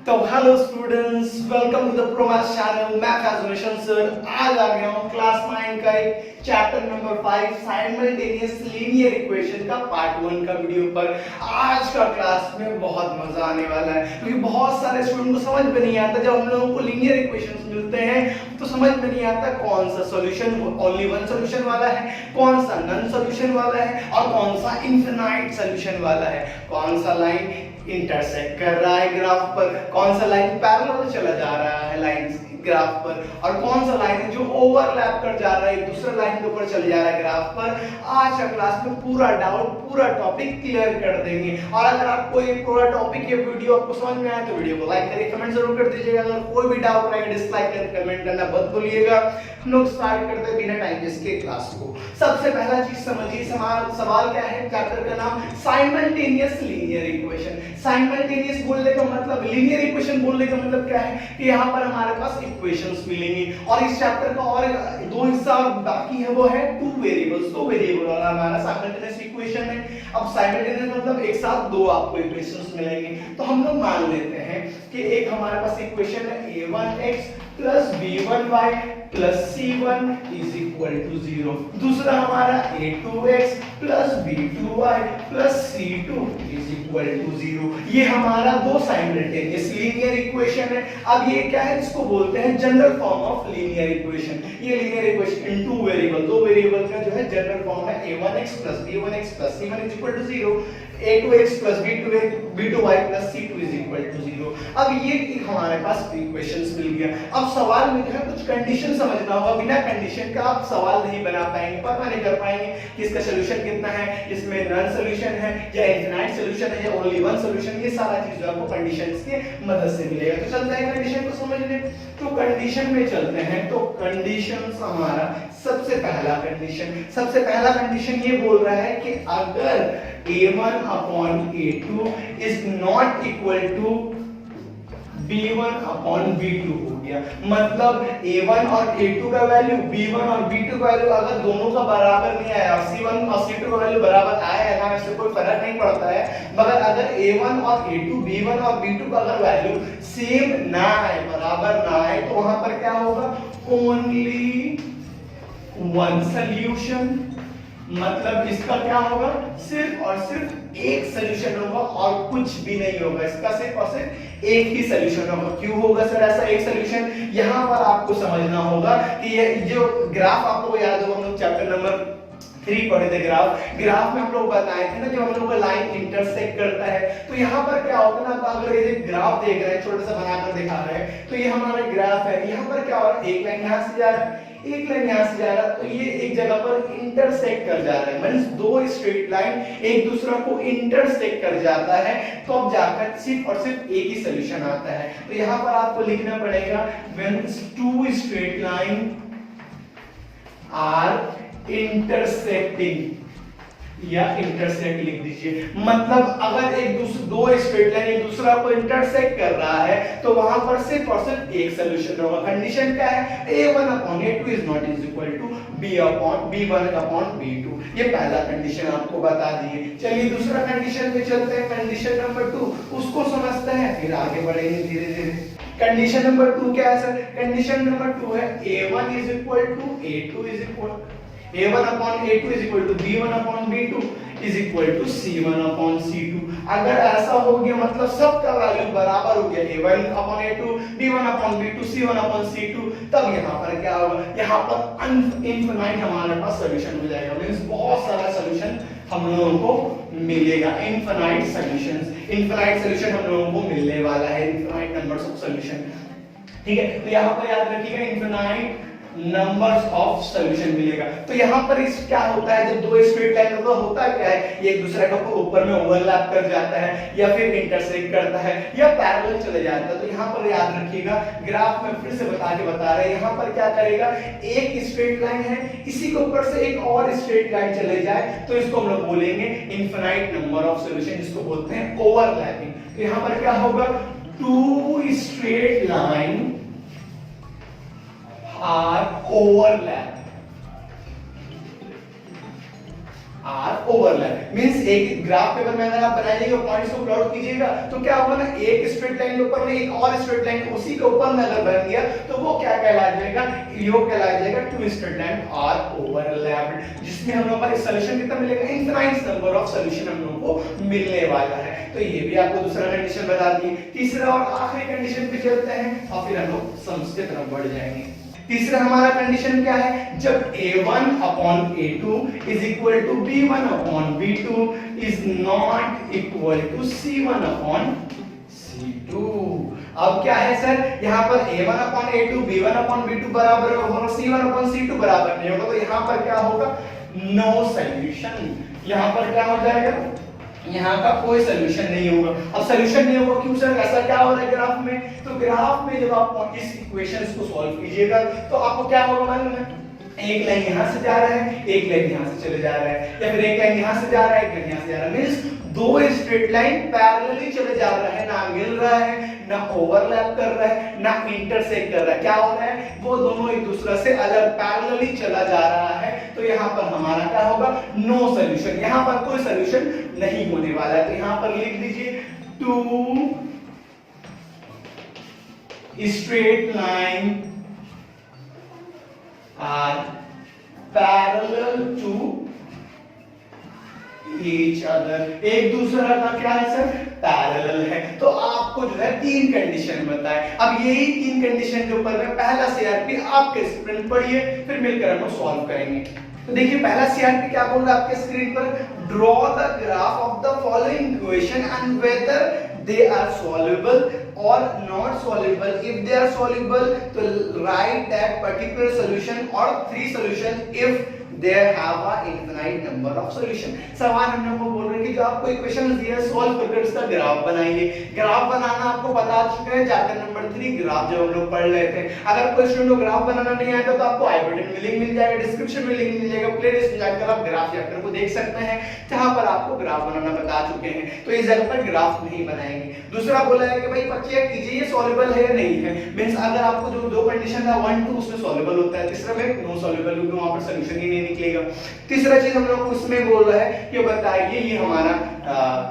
तो hello students, welcome to the ProMath channel. मैं Faizal sir आज आ गया हूँ क्लास 9 का एक chapter number 5 simultaneous linear equation का पार्ट 1 का वीडियो पर। आज का क्लास में बहुत मजा आने वाला है क्योंकि बहुत सारे स्टूडेंट को समझ में नहीं आता। जब हम लोगों को लीनियर इक्वेशंस मिलते हैं तो समझ में नहीं आता कौन सा सॉल्यूशन ओनली वन सॉल्यूशन वाला है, कौन सा नन सॉल्यूशन वाला है और कौन सा इनफिनाइट सॉल्यूशन वाला है, कौन सा लाइन इंटरसेक्ट कर रहा है ग्राफ पर, कौन सा लाइन पैरेलल चला जा रहा है लाइन ग्राफ पर, और कौन सा लाइन है जो ओवरलैप कर जा रहा है एक दूसरे लाइन के ऊपर चले जा रहा है ग्राफ पर। आज का क्लास में पूरा डाउट पूरा टॉपिक क्लियर कर देंगे। और अगर आपको ये पूरा टॉपिक ये वीडियो आपको समझ में आया तो वीडियो को लाइक करिए, कमेंट जरूर कर दीजिएगा। अगर कोई भी डाउट रहेगा डिसलाइक करके कमेंट करना मत भूलिएगा। हम लोग स्टार्ट करते हैं बिना टाइम वेस्ट के क्लास को। सबसे पहला चीज समझिए, सवाल क्या है, चैप्टर का नाम साइमल्टेनियस लीनियर इक्वेशन। साइमल्टेनियस बोलने का मतलब, लीनियर इक्वेशन बोलने का मतलब क्या है कि यहाँ पर हमारे पास इक्वेशंस मिलेंगी और इस चैप्टर का और दो हिस्सा बाकी है, वो है टू वेरिएबल्स। दो वेरिएबल वाला हमारा साइमल्टेनियस इक्वेशन है। अब साइमल्टेनियस मतलब एक साथ दो आपको इक्वेशंस मिलेंगे। तो हम लोग मान लेते हैं कि एक हमारे पास इक्वेशन है a1x plus b1y plus c1 is equal to 0। दूसरा हमारा a2x plus b2y plus c2 is equal to 0। ये हमारा दो साइमल्टेनियस लीनियर इक्वेशन है। अब ये क्या है, इसको बोलते हैं general form of linear equation. ये linear equation in two variable, दो वेरिएबल का जो है जनरल फॉर्म है a1x plus b1x plus c1 is equal to 0, a2x plus b2y plus c2 is equal to 0। अब ये हमारे पास इक्वेशंस मिल गया। अब सवाल में जो है कुछ कंडीशन समझना होगा। बिना कंडीशन का आप सवाल नहीं बना पाएंगे, पता नहीं कर पाएंगे कि इसका सॉल्यूशन कितना है, इसमें नन सॉल्यूशन है या इनफिनाइट सॉल्यूशन है या ओनली वन सॉल्यूशन। ये सारा चीज आपको कंडीशंस के मदद से मिलेगा। तो चलते हैं कंडीशन को समझने। तो कंडीशन में चलते हैं। तो कंडीशंस हमारा सबसे पहला कंडीशन ये बोल रहा है कि अगर a1 upon a2 is not equal to b1 upon b2 हो गया। मतलब a1 और a2 का वैल्यू, b1 और b2 का वैल्यू अगर दोनों का बराबर नहीं आया, c1 और c2 का वैल्यू बराबर आया है ना, इससे कोई फर्क नहीं पड़ता है। मगर अगर a1 और a2, b1 और b2 का अगर वैल्यू सेम ना आए, बराबर ना आए, तो वहां पर क्या होगा, ओनली वन सॉल्यूशन। मतलब इसका क्या होगा, सिर्फ और सिर्फ एक सॉल्यूशन होगा और कुछ भी नहीं होगा। इसका सिर्फ और सिर्फ एक ही सॉल्यूशन होगा। क्यों होगा सर ऐसा एक सॉल्यूशन? यहां पर आपको समझना होगा कि ये जो ग्राफ आप लोगों को याद होगा, हम लोग चैप्टर नंबर 3 पढ़े थे ग्राफ में हम लोग बताए थे ना, जब हम लोग का लाइन इंटरसेक्ट करता है तो यहाँ पर क्या होता है ना, अगर ये ग्राफ देख रहे हैं, छोटा सा बनाकर दिखा रहे हैं, तो ये हमारा ग्राफ है। यहाँ पर क्या हो रहा है, एक लाइन यहाँ से जा रहा है, एक लाइन यहाँ से जा रहा है, तो ये एक जगह पर इंटरसेक्ट कर जा रहा है। मींस दो स्ट्रेट लाइन एक दूसरा को इंटरसेक्ट कर जाता है, तो अब जाकर सिर्फ और सिर्फ एक ही सॉल्यूशन आता है। तो यहाँ पर आपको लिखना पड़ेगा when two straight line are intersecting, या इंटरसेक्ट लिख दीजिए। मतलब अगर दो स्ट्रेट लाइन एक दूसरा को इंटरसेक्ट कर रहा है तो वहां पर सिर्फ और सिर्फ एक सॉल्यूशन होगा। कंडीशन क्या है, a1 upon a2 is not is equal to b1 upon b2। ये पहला कंडीशन आपको बता दिए। चलिए दूसरा कंडीशन पे चलते हैं, कंडीशन नंबर 2, उसको समझते हैं फिर आगे बढ़ेंगे धीरे धीरे। कंडीशन नंबर 2 क्या है सर? कंडीशन नंबर 2 है a1 is equal to a2 is equal a1 upon a2 is equal to b1 upon b2 is equal to c1 upon c2। अगर ऐसा हो गया मतलब सबका वैल्यू बराबर हो गया, a1 upon a2, b1 upon b2, c1 upon c2, तब यहाँ पर क्या होगा, यहाँ पर इनफिनाइट हमारे पास सॉल्यूशन हो जाएगा। मींस बहुत सारा सॉल्यूशन हम लोगों को मिलेगा। इनफिनाइट सॉल्यूशन हम लोगों को मिलने वाला है, इनफिनाइट नंबर्स ऑफ सॉल्यूशन। ठीक है, तो यहाँ पर याद रखिएगा इनफिनाइट नंबर्स ऑफ सॉल्यूशन मिलेगा। तो यहाँ पर इस क्या होता है, जब दो स्ट्रेट लाइन होता क्या है, ये एक दूसरे का ऊपर में ओवरलैप कर जाता है या फिर इंटरसेक्ट करता है या पैरेलल चले जाता है। तो यहाँ पर याद रखिएगा, ग्राफ में फिर से बता रहे हैं, यहाँ पर क्या करेगा, एक स्ट्रेट लाइन है, इसी के ऊपर से एक और स्ट्रेट लाइन चले जाए तो इसको हम लोग बोलेंगे इनफिनाइट नंबर ऑफ सॉल्यूशन, जिसको बोलते हैं ओवरलैपिंग। तो यहाँ पर क्या होगा, two straight line are overlap are overlap. Means एक ग्राफ पेपर में अगर आप बनाइएगा, पॉइंट्स को प्लॉट कीजिएगा, तो क्या होगा ना, एक स्ट्रेट लाइन के ऊपर में एक और स्ट्रेट लाइन उसी के ऊपर में अगर बन गया तो वो क्या कहला जाएगा, योग कहला जाएगा two straight line are overlapped, जिसमें हम लोग का सॉल्यूशन कितना मिलेगा, इनफाइनाइट नंबर ऑफ सॉल्यूशन हम लोग को मिलने वाला है। तो ये भी आपको दूसरा कंडीशन बता दी। तीसरा और आखिरी कंडीशन पे चलते हैं और फिर हम लोग सम्स की तरफ बढ़ जाएंगे। तीसरा हमारा कंडीशन क्या है, जब a1 upon a2 is equal to b1 upon b2 is not equal to c1 upon c2। अब क्या है सर, यहाँ पर a1 upon a2 b1 upon b2 बराबर होगा, c1 upon c2 बराबर नहीं होगा, तो यहाँ पर क्या होगा, नो सॉल्यूशन। यहाँ पर क्या हो जाएगा, यहाँ का कोई सोल्यूशन नहीं होगा। अब सोल्यूशन नहीं होगा क्यों सर, ऐसा क्या हो रहा है ग्राफ में, तो ग्राफ में जब आप इस इक्वेशंस को सॉल्व कीजिएगा तो आपको क्या होगा मालूम है, एक लाइन यहाँ से जा रहा है, एक लाइन यहाँ से चले जा रहा है, या फिर एक लाइन यहाँ से जा रहा है, एक लाइन यहाँ से जा रहा है। मींस दो स्ट्रेट लाइन पैरेलली चले जा रहा है, ना मिल रहा है, ना ओवरलैप कर रहा है, ना इंटरसेक्ट कर रहा है। क्या हो रहा है, वो दोनों एक दूसरे से अलग पैरेलली चला जा रहा है। तो यहाँ पर हमारा क्या होगा, नो सॉल्यूशन, यहाँ पर कोई सॉल्यूशन नहीं होने वाला है। तो यहाँ पर लिख दीजिए two straight line are parallel to each other, एक दूसरा का क्या है सर, पैरेलल है। तो आपको जो है तीन कंडीशन बताए। अब यही तीन कंडीशन के ऊपर में पहला सीआरपी आपके स्क्रीन पर पढ़िए, फिर मिलकर हम लोग सॉल्व करेंगे। तो देखिए पहला सीआरपी क्या बोल रहा है आपके स्क्रीन पर, draw the graph of the following equation and whether they are soluble or not soluble. If they are soluble, तो write that particular solution or three solutions if they have a infinite number of solution। सवाल हम लोग को बोल रहे हैं कि जो आपको इक्वेशन दिया है सॉल्व करके उसका ग्राफ बनाइए। ग्राफ बनाना आपको बता चुके हैं चैप्टर नंबर 3 ग्राफ जब हम लोग पढ़ रहे थे। अगर कोई स्टूडेंट को ग्राफ बनाना नहीं आता तो आपको आई बटन में लिंक मिल जाएगा, डिस्क्रिप्शन में लिंक मिल जाएगा, प्लेलिस्ट में जाकर आप ग्राफ चैप्टर को देख सकते हैं जहां पर आपको ग्राफ बनाना बता चुके हैं। तो इस जगह पर ग्राफ नहीं बनाएंगे। दूसरा बोला है कि भाई चेक कीजिए ये सॉल्युबल है या नहीं है। मींस अगर आपको जो दो कंडीशन है 1 2 उसमें सॉल्युबल होता है, तीसरा में नो सॉल्युबल, क्योंकि वहां पर सॉल्यूशन ही नहीं निकलेगा। तीसरा चीज हम लोग उसमें बोल रहा है कि बताइए ये हमारा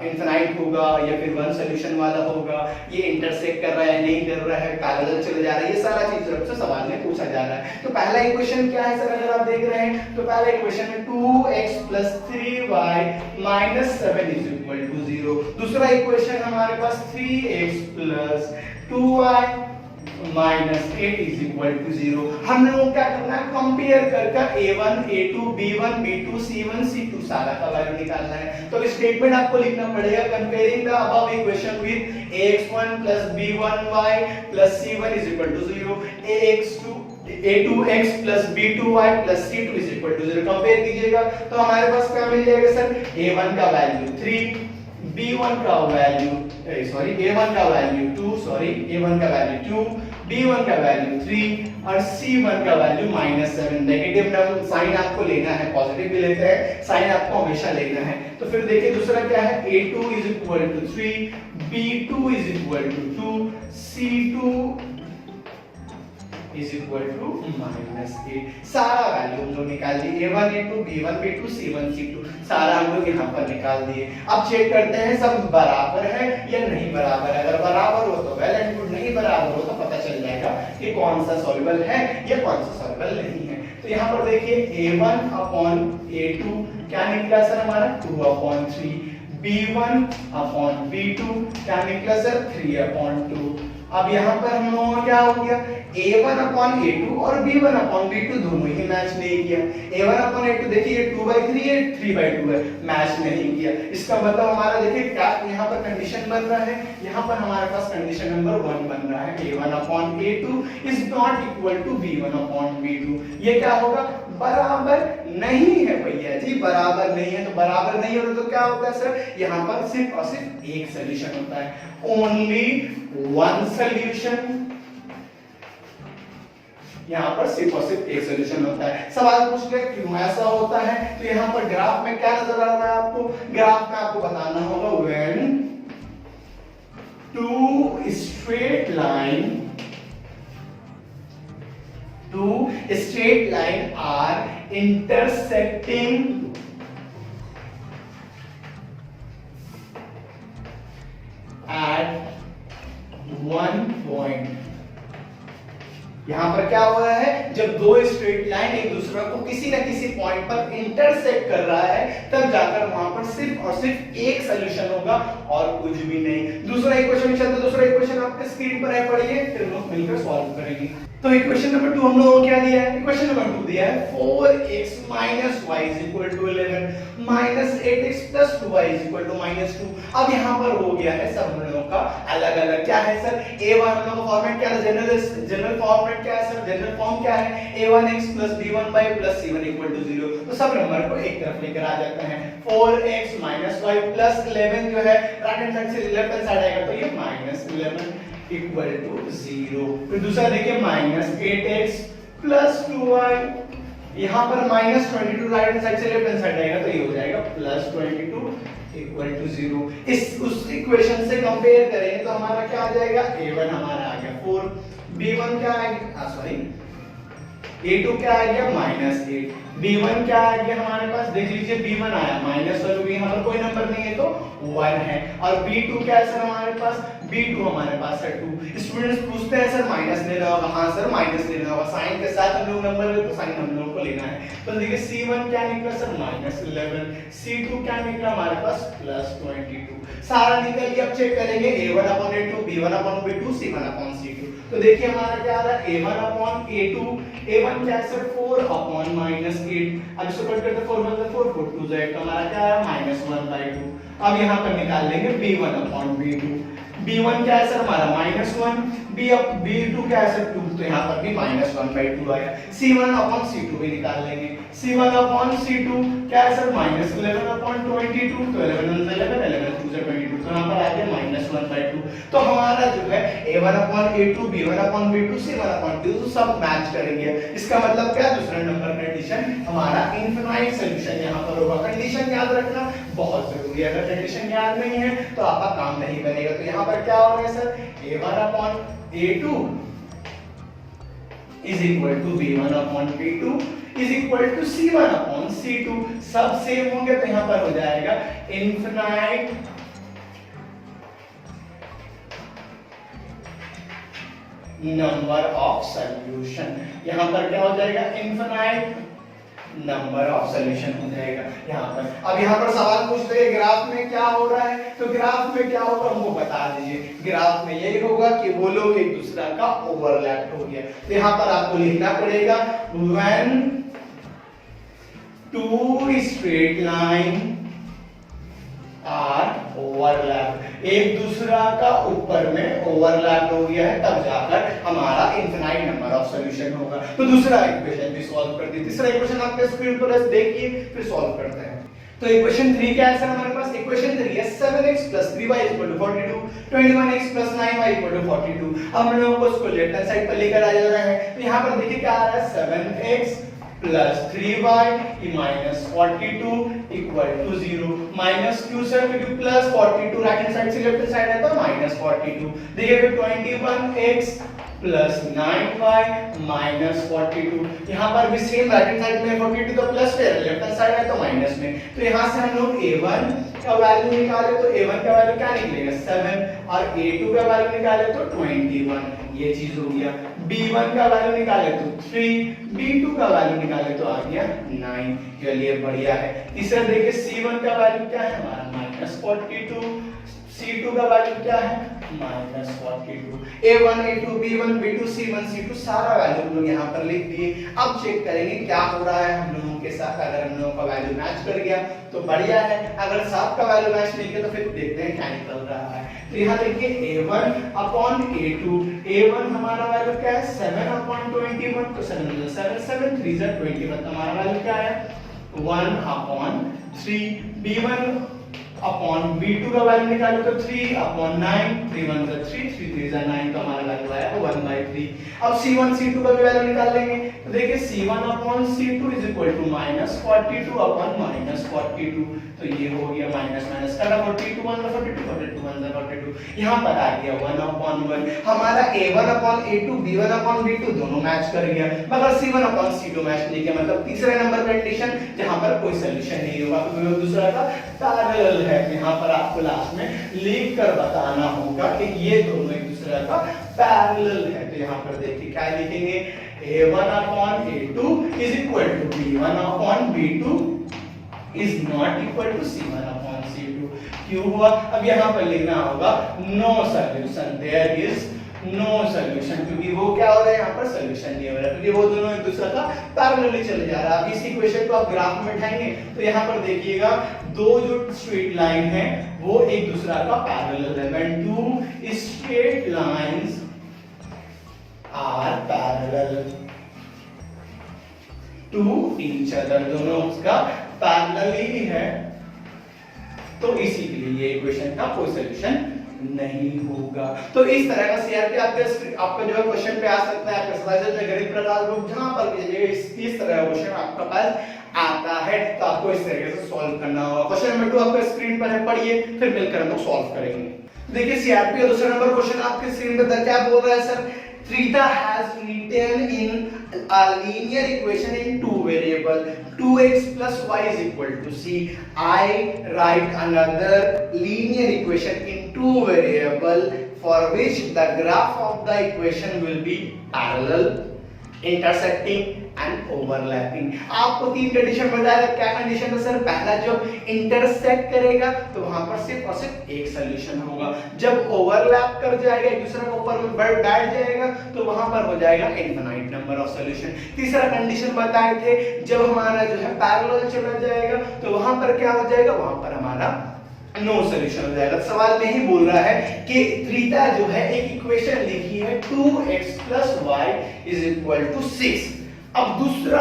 इनफिनाइट होगा या फिर वन सॉल्यूशन वाला होगा, ये इंटरसेक्ट कर रहा है नहीं कर रहा है, पैरेलल चले जा रहा है, ये सारा चीज आपसे सवाल में पूछा जा रहा है। तो पहला इक्वेशन क्या है सर, अगर आप देख रहे हैं तो पहला इक्वेशन में 2x 3y 7 is equal to 0। दूसरा इक्वेशन हमारे पास 3x 2y -8 is equal to 0। हम लोगों को क्या करना है, कंपेयर करके a1 a2 b1 b2 c1 c2 सारा का वैल्यू निकालना है। तो स्टेटमेंट आपको लिखना पड़ेगा, comparing the above equation with ax1 b1y c1 is equal to 0, a2x b2y c2 is equal to 0। Compare कीजिएगा तो हमारे पास क्या मिल जाएगा सर, a1 का वैल्यू 3, b1 का वैल्यू a1 का वैल्यू 2, a1 का वैल्यू 2, b1 का वैल्यू 3 और c1 का वैल्यू -7। नेगेटिव नंबर साइन आपको लेना है, पॉजिटिव भी लेते हैं, साइन आपको हमेशा लेना है। तो फिर देखिए दूसरा क्या है, a2 is equal to 3, b2 is equal to 2, c2 is equal to -8। सारा वैल्यू हम लोग निकाल दिए, a1 a2 b1 b2 c1 c2 सारा हम लोग यहाँ पर निकाल दिए। अब चेक करते हैं सब बराबर है या नहीं बराबर है। अगर बराबर हो तो वेल एंड गुड, नहीं बराबर हो तो पता चल जाएगा कि कौन सा सॉल्युबल है या कौन सा सॉल्युबल नहीं है। तो यहाँ पर देखिए a1 upon a2 क्या निकला सर हमारा 2 upon 3, b1 upon b2 क्या निकला सर 3 upon 2। अब यहाँ पर हम लोगों का क्या हो गया, a1 upon a2 और b1 upon b2 दोनों ही मैच नहीं किया। a1 upon a2 देखिए 2/3 है, 3/2 है, मैच नहीं किया। इसका मतलब हमारा देखिए क्या यहाँ पर कंडीशन बन रहा है, यहाँ पर हमारे पास कंडीशन नंबर 1 बन रहा है, a1 upon a2 is not equal to b1 upon b2। ये क्या होगा, बराबर नहीं है भैया जी, बराबर नहीं है। तो बराबर नहीं होता तो क्या होता है सर, यहाँ पर सिर्फ और सिर्फ एक सॉल्यूशन होता है, ओनली वन सॉल्यूशन। यहाँ पर सिर्फ और सिर्फ एक सॉल्यूशन होता है। सवाल पूछ ले क्यों ऐसा होता है, तो यहाँ पर ग्राफ में क्या नजर आ रहा है आपको, ग्राफ में आपको बताना होगा when two straight line are intersecting 1 point. यहां पर क्या हो रहा है, जब दो स्ट्रेट लाइन एक दूसरे को किसी न किसी पॉइंट पर इंटरसेक्ट कर रहा है तब जाकर वहां पर सिर्फ और सिर्फ एक सॉल्यूशन होगा और कुछ भी नहीं। दूसरा इक्वेशन चलता है, दूसरा इक्वेशन आपके स्क्रीन पर है, पढ़िए, फिर हम मिलकर सॉल्व करेंगे। तो इक्वेशन नंबर 2 हम लोगों को क्या दिया है, इक्वेशन नंबर 2 दिया है 4x minus y is equal to 11 minus 8x plus 2y is equal to minus 2। अब यहाँ पर हो गया है सब हम लोगों का अलग अलग। क्या है सर, a1 हम लोगों का फॉर्मेट क्या है, जनरल फॉर्मेट क्या है सर, जनरल फॉर्म क्या है, a1x plus b1 by plus c1 equal to 0। तो सब नंबर को एक तरफ लेकर आ जाते हैं। 4x minus y plus 11 जो है राइट हैंड साइड से लेफ्ट हैंड साइड आएगा तो ये minus 11 इक्वल टू 0। फिर दूसरा देखिए माइनस 8x प्लस 2y, यहां पर माइनस 22 राइट हैंड साइड से लेफ्ट हैंड साइड आएगा तो ये हो जाएगा प्लस 22 इक्वल टू 0। इस उस इक्वेशन से कंपेयर करेंगे तो हमारा क्या आ जाएगा, a1 हमारा आ गया 4, b1 क्या आ गया, सॉरी a2 क्या आ गया -8, b1 क्या आ गया हमारे पास, देख लीजिए b1 आया -1, यहाँ पर कोई नंबर नहीं है तो 1 है। और b2 क्या है सर हमारे पास, b2 हमारे पास है 2। स्टूडेंट्स पूछते हैं सर माइनस लेना होगा, हाँ सर माइनस लेना होगा, साइन के साथ हम लोग नंबर ले तो साइन हम लोग को लेना है। तो देखिए c1 क्या निकला सर -11, c2 क्या निकला हमारे पास +22, सारा निकल गया। अब चेक करेंगे a1/a2, b1/b2, c1/c2। तो देखिए हमारा क्या आ रहा है a1/a2, a1 क्या है सर 4/-8। अब इसको कट करते 4 1 4 4 2 जाएगा तो हमारा क्या है -1/2। अब यहां पर निकाल लेंगे b1/b2, b1 क्या है सर हमारा -1, b2 क्या है सर 2, तो यहां पर भी -1/2 आया। c1/c2 भी निकाल लेंगे, c1/c2 क्या है सर -11/22, तो 11 11 11 2 22, तो यहां पर आ गया -1/2। तो हमारा जो है a1/a2, b1/b2, c1/b2 सब मैच करेंगे। इसका मतलब क्या, दूसरा नंबर कंडीशन हमारा इनफिनाइट सॉल्यूशन यहां पर होगा। कंडीशन याद रखना बहुत जरूरी है, अगर कंडीशन याद नहीं है तो आपका काम नहीं बनेगा। तो यहां पर क्या हो रहा है sir, a1/a2 is equal to b1/b2 is equal to c1/c2, सब सेम होंगे तो यहां पर हो जाएगा इनफिनाइट नंबर ऑफ सॉल्यूशन। यहां पर क्या हो जाएगा, इनफिनाइट नंबर ऑफ सॉल्यूशन हो जाएगा यहां पर। अब यहां पर सवाल पूछते हैं ग्राफ में क्या हो रहा है, तो ग्राफ में क्या होगा हमको बता दीजिए। ग्राफ में यही होगा कि वो लोग एक दूसरा का ओवरलैप हो गया। तो यहां पर आपको लिखना पड़ेगा when two straight line are overlap, एक दूसरा का ऊपर में ओवरलैप हो गया है तब जाकर हमारा इनफिनाइट नंबर ऑफ सॉल्यूशन होगा। तो दूसरा इक्वेशन भी सॉल्व कर दी। तीसरा इक्वेशन आपके स्क्रीन पर देखिए, फिर सॉल्व करते हैं। तो इक्वेशन 3 क्या है सर हमारे पास, इक्वेशन 3 है 7x + 3y = 42, 21x + 9y = 42। अब हम लोगों को इसको लेफ्ट हैंड साइड पर लेकर आ जा रहे हैं। तो यहां पर देखिए क्या आ रहा है 7x plus 3y -42 equal to 0। Minus क्यों सर, क्योंकि प्लस 42 राइट हैंड साइड से लेफ्ट हैंड साइड है तो -42। देखिए फिर 21x plus 9y -42, यहाँ पर भी सेम राइट हैंड साइड में 42 तो प्लस है, लेफ्ट हैंड साइड है तो माइनस में। तो यहाँ से हम लोग a1 का वैल्यू निकाले तो a1 का वैल्यू क्या निकलेगा 7, और a2 का वैल्यू निकाले तो 21, ये चीज हो गया। b1 का वैल्यू निकाले तो 3, b2 का वैल्यू निकाले तो आ गया 9, चलिए बढ़िया है। तीसरा देखिए c1 का वैल्यू क्या है हमारा -42, c2 का वैल्यू क्या है -42। a1 a2 b1 b2 c1 c2 सारा वैल्यू हम लोग यहाँ पर लिख दिए। अब चेक करेंगे क्या हो रहा है हम लोगों के साथ। अगर हम लोगों का वैल्यू मैच कर गया तो बढ़िया है, अगर सबका वैल्यू मैच नहीं किया तो फिर देखते हैं क्या निकल रहा है। तो यहाँ देखिए a1/a2, a1 हमारा वैल्यू क्या है 7/21, तो 7 7 3 21, तो हमारा वैल्यू क्या है 1/3। b1/b2 का वैल्यू निकालो तो 3/9, 3 1 3 3 3 9, तो हमारा वैल्यू आया 1/3। अब c1 c2 का भी वैल्यू निकाल लेंगे। तो देखिए c1/c2 is equal to -42/-42, तो ये हो गया माइनस माइनस का 42 1 42 42 1 42, यहां पर आ गया 1/1। हमारा a1/a2 b1/b2 दोनों मैच कर गया, मगर c1/c2 मैच नहीं किया। मतलब तीसरे नंबर कंडीशन जहां पर कोई सॉल्यूशन नहीं होगा, तो दूसरा का पैरेलल है। यहाँ पर आपको लास्ट में लिख कर बताना होगा कि ये दोनों एक दूसरे दूसरा का पैरेलल है। तो यहाँ पर देखिए क्या लिखेंगे, a1/a2 is equal to b1/b2 is not equal to c1/c2। क्यों हुआ? अब यहाँ पर लिखना होगा no solution, there is no solution, क्योंकि वो क्या हो रहा है यहाँ पर सॉल्यूशन नहीं हो रहा है, क्योंकि वो दोनों एक दूसरे का पैरेलली चले जा रहा है। अब इस इक्वेशन को आप ग्राफ में उठाएंगे तो यहाँ पर देखिएगा दो जो स्ट्रेट लाइन है वो एक दूसरा का पैरेलल है। When two straight lines are parallel to each other, दोनों उसका पैरेलल ही है, तो इसी के लिए ये इक्वेशन का कोई सॉल्यूशन नहीं होगा। तो इस तरह का सीआरपी आपका जो है क्वेश्चन पे आ सकता है, आपके एक्सरसाइज में गणित प्रकार ग्रुप जहां पर भी जाइए इस तरह का क्वेश्चन आपका पास आता है, तो आपको इस तरीके से सॉल्व करना होगा। क्वेश्चन नंबर 2 आपके स्क्रीन पर है, पढ़िए फिर मिलकर हम लोग सॉल्व करेंगे। देखिए सीआरपी का दूसरा नंबर क्वेश्चन आपके स्क्रीन पे क्या बोल रहा है sir, Trita has written in a linear equation in two variable 2x plus y is equal to c. I write another linear equation in two variable for which the graph of the equation will be parallel, intersecting and overlapping। आपको तीन condition बताया। क्या condition है sir? पहला जब intersect करेगा तो वहां पर सिर्फ और सिर्फ एक सॉल्यूशन होगा, जब ओवरलैप कर जाएगा एक दूसरे के ऊपर में बैठ जाएगा तो वहां पर हो जाएगा इनफिनाइट नंबर ऑफ सॉल्यूशन। तीसरा कंडीशन बताए थे जब हमारा जो है पैरेलल चला जाएगा तो वहां पर क्या हो जाएगा, वहां पर हमारा नो सॉल्यूशन हो जाएगा। सवाल में ही बोल रहा है कि त्रिता जो है एक इक्वेशन लिखी है 2x + y = 6। अब दूसरा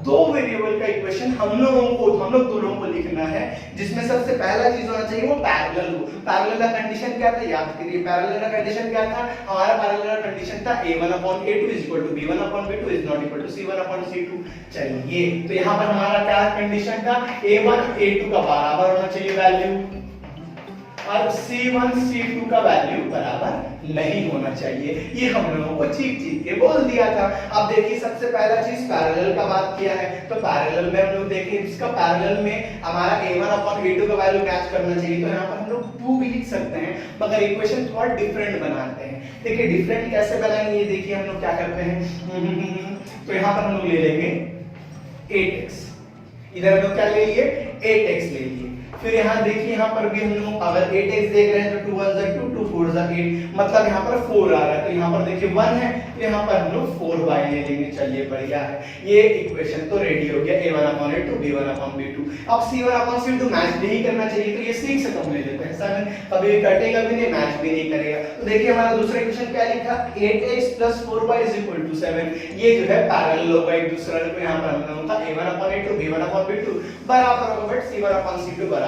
दो वेरिएबल का इक्वेशन हम लोग दोनों को लिखना है, जिसमें सबसे पहला चीज होना चाहिए वो पैरेलल हो। पैरेलल का कंडीशन क्या था, याद करिए। पैरेलल का कंडीशन क्या था हमारा? पैरेलल का कंडीशन था a1/a2 = b1/b2 is not equal to c1/c2। चलिए तो यहां पर हमारा क्या कंडीशन था, a1 a2 का बराबर होना चाहिए वैल्यू, और C1 C2 का वैल्यू बराबर नहीं होना चाहिए। ये हम लोगों को चीख के बोल दिया था। अब देखिए सबसे पहला चीज पैरेलल का बात किया है, तो पैरेलल में हम लोग देखिए इसका पैरेलल में हमारा a1/a2 का वैल्यू मैच करना चाहिए, तो यहाँ पर हम लोग 2 भी लिख सकते हैं, मगर इक्वेशन थोड़ा डिफरेंट बनाते हैं। देखिए डिफरेंट कैसे बनाएंगे, ये देखिए हम लोग क्या करते हैं, तो यहाँ पर हम लोग ले लेंगे 8x, इधर हम लोग क्या ले लिए 8x ले लिए। फिर यहाँ देखिए यहाँ पर भी हम लोग अगर 8x देख रहे हैं तो 2 1 2 2 4 8, मतलब यहाँ पर 4 आ रहा है, तो यहाँ पर देखिए 1 है तो यहाँ पर हम लोग 4y ले लेंगे। चलिए बढ़िया है, ये इक्वेशन तो रेडी हो गया a1/a2 b1/b2। अब c1/c2 मैच नहीं करना चाहिए, तो ये 6 से कम ले लेते हैं, 7 कभी कटेगा भी नहीं, मैच भी नहीं करेगा। तो देखिए हमारा दूसरा इक्वेशन क्या लिखा, 8x + 4y = 7। ये जो है पैरेलल होगा एक दूसरे को, यहाँ पर हम लोगों का a1/a2 b1/b2 बराबर होगा, बट c1/c2 बराबर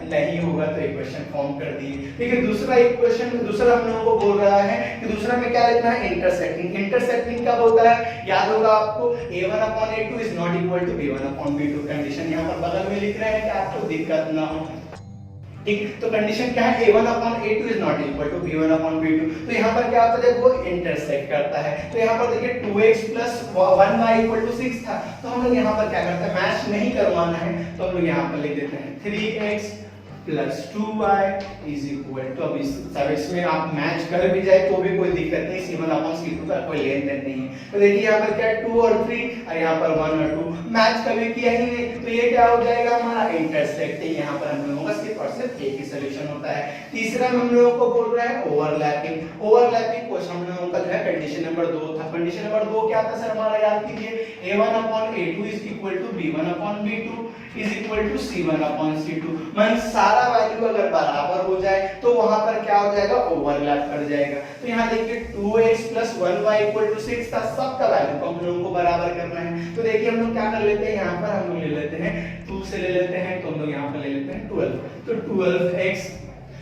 नहीं होगा, तो इक्वेशन फॉर्म कर दिए। देखिए दूसरा इक्वेशन दूसरा हम लोगों को बोल रहा है कि दूसरा में क्या लिखना है, इंटरसेक्टिंग। इंटरसेक्टिंग क्या होता है, याद होगा आपको, a1/a2 is not equal to b1/b2। Condition यहाँ पर बगल में लिख रहे हैं कि आपको दिक्कत ना हो, ठीक। तो कंडीशन क्या है, a1/a2 is not equal to b1/b2। तो यहाँ पर क्या होता है, वो इंटरसेक्ट करता है। तो यहाँ पर देखिए 2x + 1y = 6 था, तो हम लोग यहाँ पर क्या करते हैं, मैच नहीं करवाना है तो हम लोग यहाँ पर लिख देते हैं 3x + 2y = तो अब इसमें आप मैच कर भी जाए तो भी कोई दिक्कत नहीं, c1/c2 का कोई लेन देन नहीं है। तो देखिए यहाँ पर क्या है 2 और 3 और यहाँ पर 1 और 2 मैच कभी किया ही नहीं, तो ये क्या हो जाएगा हमारा इंटरसेक्ट। यहाँ पर हम लोगों का सिर्फ और सिर्फ एक ही सॉल्यूशन होता है। तीसरा हम लोगों को बोल रहा है ओवरलैपिंग। ओवरलैपिंग क्वेश्चन हम लोगों का जो है कंडीशन नंबर 2 था। कंडीशन नंबर 2 क्या था सर हमारा, याद कीजिए, a1/a2 = b1/b2 = c1/c2। मान सारा वैल्यू अगर बराबर हो जाए तो वहां पर क्या हो जाएगा, ओवरलैप कर जाएगा। तो यहाँ देखिए 2x + 1y = 6 था, सबका वैल्यू हम लोगों को बराबर करना है। तो देखिए हम लोग क्या कर लेते हैं, यहाँ पर हम लोग ले लेते हैं 2 से ले लेते हैं, तो हम लोग यहाँ पर ले लेते हैं 12, तो 12x।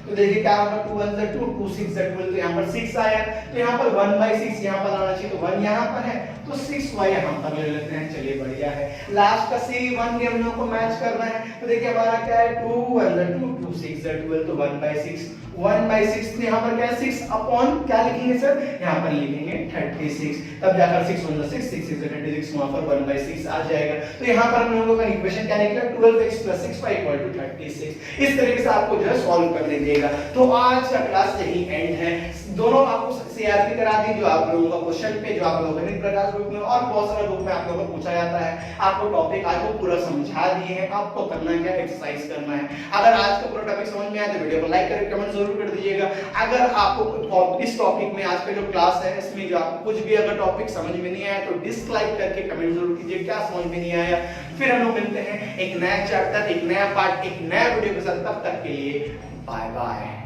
तो देखिए क्या होगा, 2 1 2 2 6 12, तो यहाँ पर 6 आया, तो यहाँ पर 1/6 यहाँ पर आना चाहिए, तो 1 यहाँ पर है तो 6y यहाँ पर ले लेते हैं। चलिए बढ़िया है, लास्ट का c1 भी हम लोगों को मैच करना है। तो देखिए हमारा क्या है, 2 1 2 2 6 12, तो 1/6 यहाँ पर क्या है 6 अपॉन क्या लिखेंगे सर, यहाँ पर लिखेंगे 36, तब जाकर 6 1 6 6 6 36 वहां पर 1/6 आ जाएगा। तो यहाँ पर हम लोगों का इक्वेशन क्या निकला, 12x + 6y = 36। इस तरीके से आपको जो है सॉल्व करने देगा। तो आज का क्लास यही एंड है। दोनों आपको सीआरपी करा दी, जो आप लोगों का क्वेश्चन पे जो आप लोगों ने प्रकाश बुक में और बहुत सारे बुक में आप लोगों को पूछा जाता है। आपको टॉपिक आज को पूरा समझा दिए हैं, आपको करना क्या, एक्सरसाइज करना है। अगर आज का पूरा टॉपिक समझ में आया तो वीडियो को लाइक करके कमेंट जरूर कर दीजिएगा। अगर आपको इस टॉपिक में आज का जो क्लास है इसमें जो आपको कुछ भी अगर टॉपिक समझ में नहीं आया तो डिसलाइक करके कमेंट जरूर कीजिए क्या समझ में नहीं आया। फिर हम लोग मिलते हैं एक नया चैप्टर, एक नया पार्ट, एक नया वीडियो के साथ। तब तक के लिए बाय बाय।